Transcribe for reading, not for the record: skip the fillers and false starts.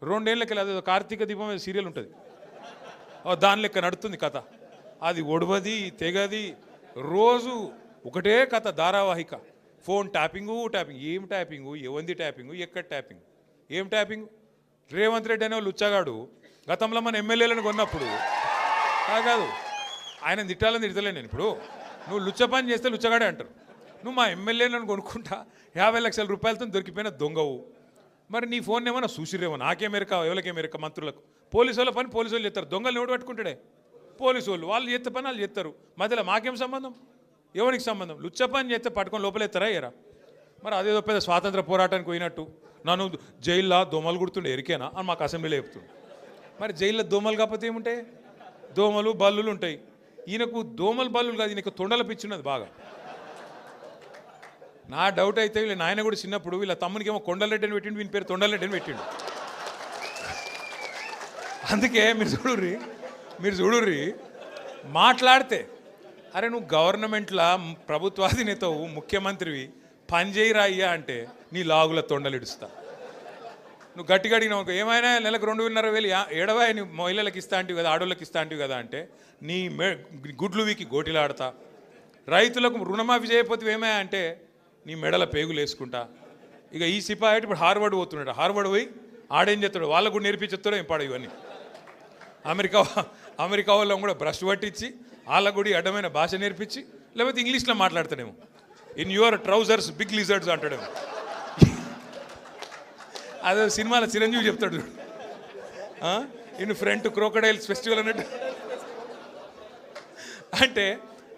2 ఏళ్ళకి అదేదో కార్తీక దీపం మీద సీరియల్ ఉంటుంది, దాని లెక్క నడుస్తుంది కథ. అది ఒడవది తెగది, రోజు ఒకటే కథ ధారావాహిక. ఫోన్ ట్యాపింగు ట్యాపింగ్, ఏం ట్యాపింగు, ఎవంది ట్యాపింగు, ఎక్కడ ట్యాపింగ్, ఏం ట్యాపింగ్. రేవంత్ రెడ్డి అనే వాళ్ళు ఉచ్చగాడు గతంలో మన ఎమ్మెల్యేలను కొన్నప్పుడు కాదు, ఆయన తిట్టాలని తిడతలే నేను. ఇప్పుడు నువ్వు లుచ్చ పని చేస్తే లుచ్చగాడే అంటారు. నువ్వు మా ఎమ్మెల్యేలను కొనుక్కుంటా 50 లక్షల రూపాయలతో దొరికిపోయిన దొంగవు. మరి నీ ఫోన్ ఏమన్నా చూసిరేమో, నాకేమెరక ఎవరికేమెరక, మంత్రులకు. పోలీసు వాళ్ళ పని పోలీసు వాళ్ళు చేస్తారు, దొంగలు ఎవడు పట్టుకుంటాడే పోలీసు వాళ్ళు. వాళ్ళు చేస్తే పని వాళ్ళు చేస్తారు, మధ్యలో మాకేం సంబంధం, ఎవరికి సంబంధం. లుచ్చ పని చేస్తే పట్టుకొని లోపలేస్తారా ఎరా. మరి అదేదో పెద్ద స్వాతంత్ర పోరాటానికి పోయినట్టు నన్ను జైల్లో దోమలు కుడుతుండే ఎరికేనా అని మాకు అసెంబ్లీలో చెప్తుండే. మరి జైల్లో దోమలు కాకపోతే ఏముంటాయి, దోమలు బల్లులు ఉంటాయి. ఈయనకు దోమలు బల్లులు కాదు, ఈయనకు తొండల పిచ్చిన్నది బాగా. నా డౌట్ అయితే వీళ్ళ నాయన కూడా చిన్నప్పుడు వీళ్ళ తమ్మునికి ఏమో కొండలరెడ్డి అని పెట్టిండు, వీని పేరు తొండలరెడ్డి అని పెట్టిండు. అందుకే మీరు చూడుర్రి మాట్లాడితే, అరే నువ్వు గవర్నమెంట్లో ప్రభుత్వాధినేతవు, ముఖ్యమంత్రివి, పని చేయరా అయ్యా అంటే నీ లాగుల తొండలు ఇడుస్తా. నువ్వు గట్టిగా అడిగినావు, ఏమైనా నెలకు 2,500 ఏడవా నీ మహిళలకు ఇస్తా అంటివి కదా, ఆడోళ్ళకి ఇస్తా అంటివి కదా అంటే నీ గుడ్లు వీకి గోటిలాడతా. రైతులకు రుణమాఫీ చేయకపోతే ఏమయ్యా అంటే నీ మెడల పేగులు వేసుకుంటా. ఇక ఈ సిపాయి ఇప్పుడు హార్వర్డ్ పోతున్నాడు, హార్వర్డ్ పోయి ఆడేం చేస్తాడు, వాళ్ళకు కూడా నేర్పించేస్తాడో ఏం పాడు ఇవన్నీ. అమెరికా వాళ్ళని కూడా బ్రష్ పట్టించి వాళ్ళకు కూడా అడ్డమైన భాష నేర్పించి, లేకపోతే ఇంగ్లీష్లో మాట్లాడతాడేమో. In your trousers big lizards అంటాడేమో. అదే సినిమాలో చిరంజీవి చెప్తాడు, ఇన్ ఫ్రంట్ క్రోకడైల్స్ ఫెస్టివల్ అన్నట్టు. అంటే